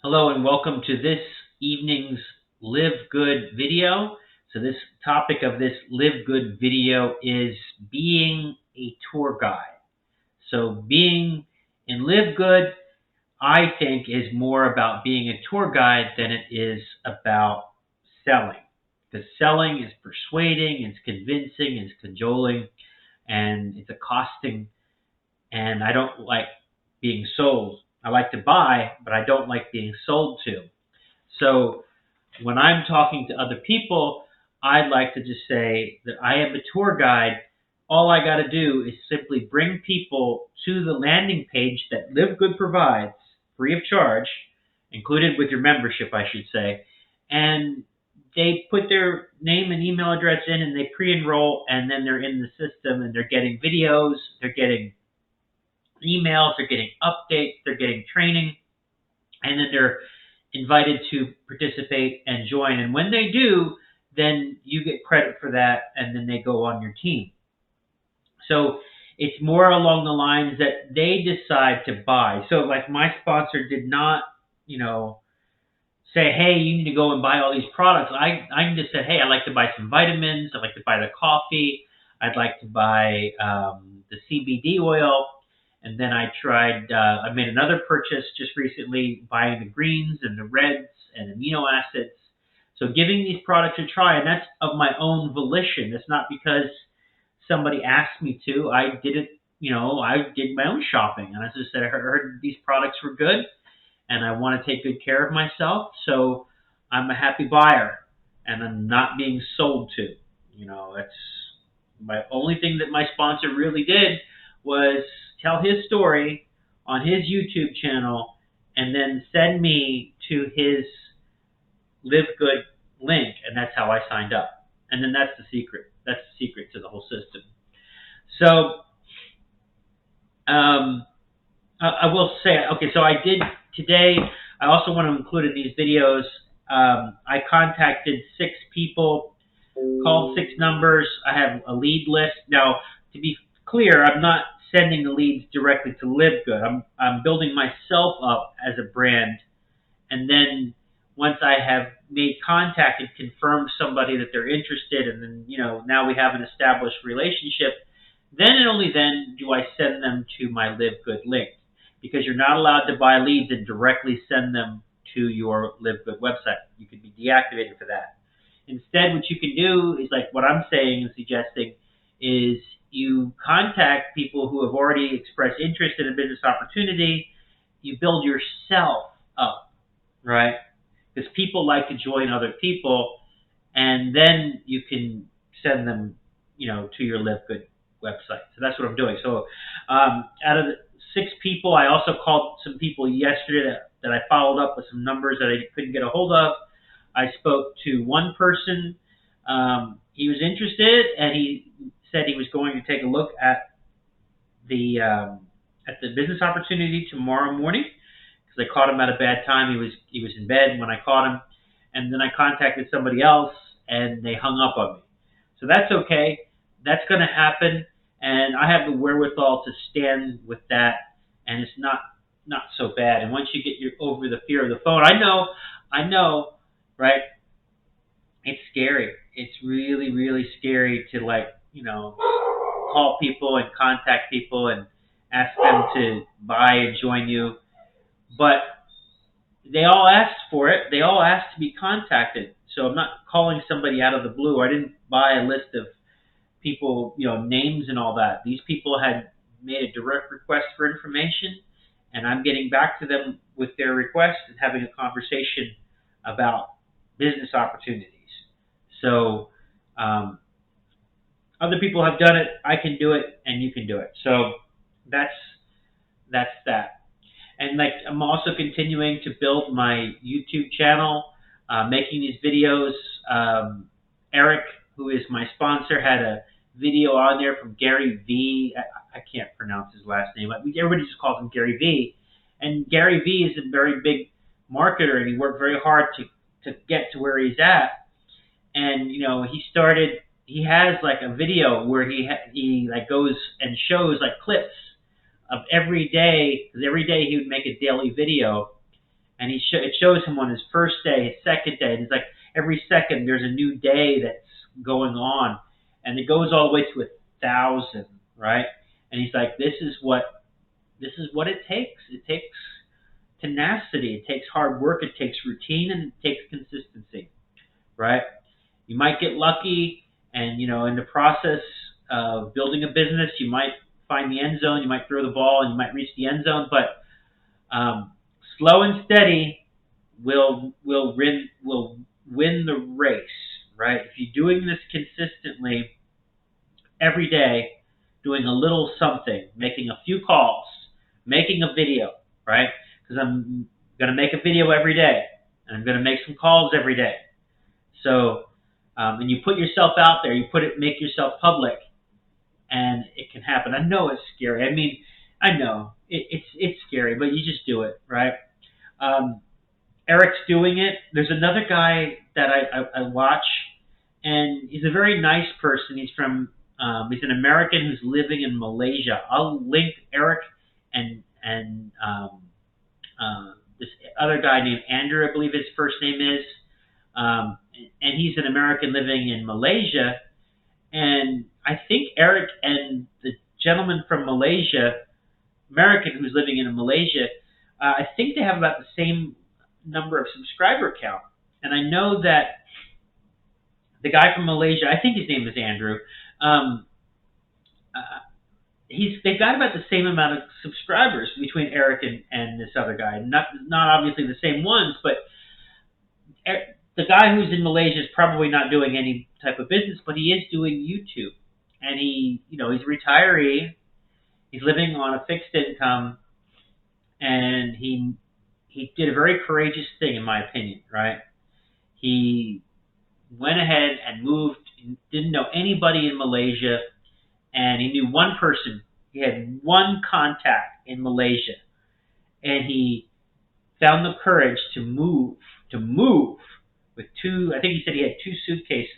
Hello and welcome to this evening's Live Good video. So this topic of this Live Good video is being a tour guide. So being in Live Good, I think, is more about being a tour guide than it is about selling. Because selling is persuading, it's convincing, it's cajoling, and it's accosting, and I don't like being sold. I like to buy, but I don't like being sold to. So when I'm talking to other people, I'd like to just say that I am a tour guide. All I got to do is simply bring people to the landing page that Live Good provides, free of charge, included with your membership, I should say, and they put their name and email address in and they pre-enroll, and then they're in the system and they're getting videos, they're getting emails, they're getting updates, they're getting training, and then they're invited to participate and join. And when they do, then you get credit for that, and then they go on your team. So it's more along the lines that they decide to buy. So like my sponsor did not, say, hey, you need to go and buy all these products. I just said, hey, I'd like to buy some vitamins. I'd like to buy the coffee. I'd like to buy the CBD oil. And then I made another purchase just recently, buying the greens and the reds and amino acids. So giving these products a try, and that's of my own volition. It's not because somebody asked me to. I did it, I did my own shopping. And I just said, I heard these products were good and I want to take good care of myself. So I'm a happy buyer and I'm not being sold to. It's my only thing that my sponsor really did was tell his story on his YouTube channel and then send me to his Live Good link, and that's how I signed up. And then that's the secret. That's the secret to the whole system. So I will say, okay, so I did today. I also want to include in these videos, I contacted 6 people, called 6 numbers. I have a lead list. Now, to be clear, I'm not sending the leads directly to Live Good. I'm building myself up as a brand, and then once I have made contact and confirmed somebody that they're interested, and then now we have an established relationship, then and only then do I send them to my Live Good link, because you're not allowed to buy leads and directly send them to your Live Good website. You could be deactivated for that. Instead, what you can do is like what I'm saying and suggesting is you contact people who have already expressed interest in a business opportunity. You build yourself up, right? Because people like to join other people, and then you can send them, to your Live Good website. So that's what I'm doing. So out of the 6 people, I also called some people yesterday that I followed up with some numbers that I couldn't get a hold of. I spoke to one person. He was interested, and he said he was going to take a look at the business opportunity tomorrow morning, because I caught him at a bad time. He was in bed when I caught him, and then I contacted somebody else, and they hung up on me. So that's okay. That's going to happen, and I have the wherewithal to stand with that, and it's not so bad. And once you get over the fear of the phone, I know, right? It's scary. It's really, really scary to call people and contact people and ask them to buy and join you. But they all asked for it. They all asked to be contacted. So I'm not calling somebody out of the blue. I didn't buy a list of people, names and all that. These people had made a direct request for information, and I'm getting back to them with their request and having a conversation about business opportunities. So other people have done it. I can do it, and you can do it. So that's that. And I'm also continuing to build my YouTube channel, making these videos. Erik, who is my sponsor, had a video on there from Gary V. I can't pronounce his last name. Everybody just calls him Gary V. And Gary V is a very big marketer, and he worked very hard to get to where he's at. And he has a video where he goes and shows clips of every day, because every day he would make a daily video, And it shows him on his first day, his second day, and it's like every second there's a new day that's going on, and it goes all the way to 1,000, right? And he's like, this is what it takes. It takes tenacity, it takes hard work, it takes routine, and it takes consistency, right? You might get lucky, and in the process of building a business, you might find the end zone, you might throw the ball, and you might reach the end zone, but slow and steady will win the race, right? If you're doing this consistently every day, doing a little something, making a few calls, making a video, right? Because I'm going to make a video every day, and I'm going to make some calls every day. So, and you put yourself out there, make yourself public, and it can happen. I know it's scary. I mean, I know it's scary, but you just do it, right? Erik's doing it. There's another guy that I watch, and he's a very nice person. He's an American who's living in Malaysia. I'll link Erik and this other guy named Andrew, I believe his first name is, and he's an American living in Malaysia. And I think Erik and the gentleman from Malaysia, American who's living in Malaysia, I think they have about the same number of subscriber count. And I know that the guy from Malaysia, I think his name is Andrew, they've got about the same amount of subscribers between Erik and this other guy. Not obviously the same ones, but the guy who's in Malaysia is probably not doing any type of business, but he is doing YouTube. And he's a retiree. He's living on a fixed income, and he did a very courageous thing, in my opinion, right? He went ahead and moved, didn't know anybody in Malaysia, and he knew one person. He had one contact in Malaysia, and he found the courage to move with I think he said he had 2 suitcases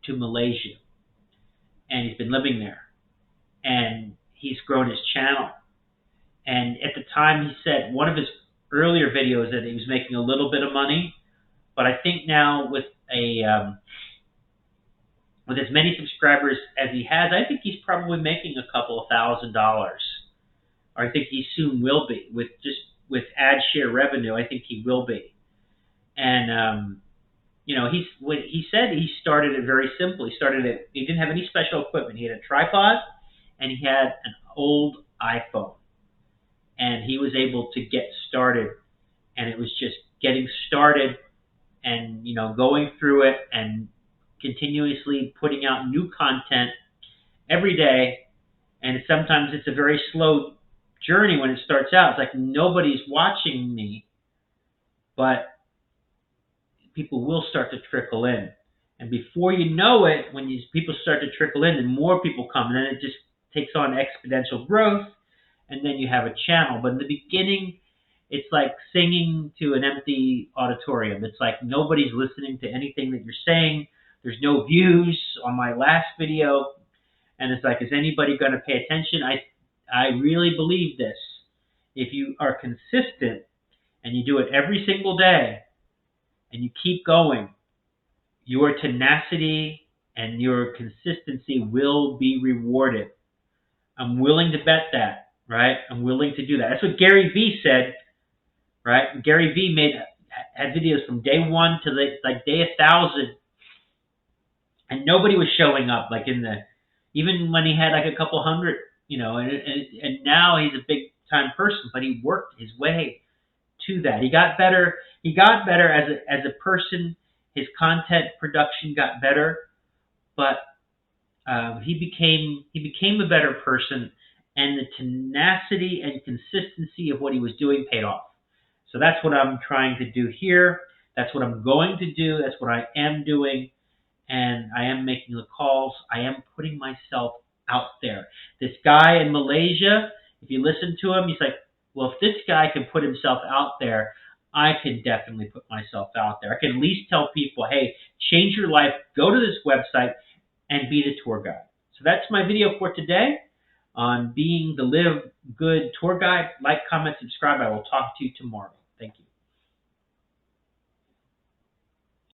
to Malaysia, and he's been living there, and he's grown his channel. And at the time, he said one of his earlier videos that he was making a little bit of money, but I think now with as many subscribers as he has, I think he's probably making a couple of $1,000. Or I think he soon will be with ad share revenue. I think he will be. And he said he started it very simple. He didn't have any special equipment. He had a tripod, and he had an old iPhone, and he was able to get started. And it was just getting started, and going through it and continuously putting out new content every day. And sometimes it's a very slow journey when it starts out. It's like nobody's watching me, but people will start to trickle in. And before you know it, when people start to trickle in, and more people come, and then it just takes on exponential growth, and then you have a channel. But in the beginning, it's like singing to an empty auditorium. It's like nobody's listening to anything that you're saying. There's no views on my last video. And it's like, is anybody going to pay attention? I really believe this. If you are consistent and you do it every single day and you keep going, your tenacity and your consistency will be rewarded. I'm willing to bet that, right? I'm willing to do that. That's what Gary Vee said, right? Gary Vee had videos from day 1 to day 1,000, and nobody was showing up, even when he had like a couple hundred, and now he's a big time person, but he worked his way to that. He got better. He got better as a person. His content production got better, but he became a better person, and the tenacity and consistency of what he was doing paid off. So that's what I'm trying to do here. That's what I'm going to do. That's what I am doing. And I am making the calls. I am putting myself out there. This guy in Malaysia, if you listen to him, he's like, well, if this guy can put himself out there, I can definitely put myself out there. I can at least tell people, hey, change your life. Go to this website and be the tour guide. So that's my video for today on being the Live Good tour guide. Like, comment, subscribe. I will talk to you tomorrow. Thank you.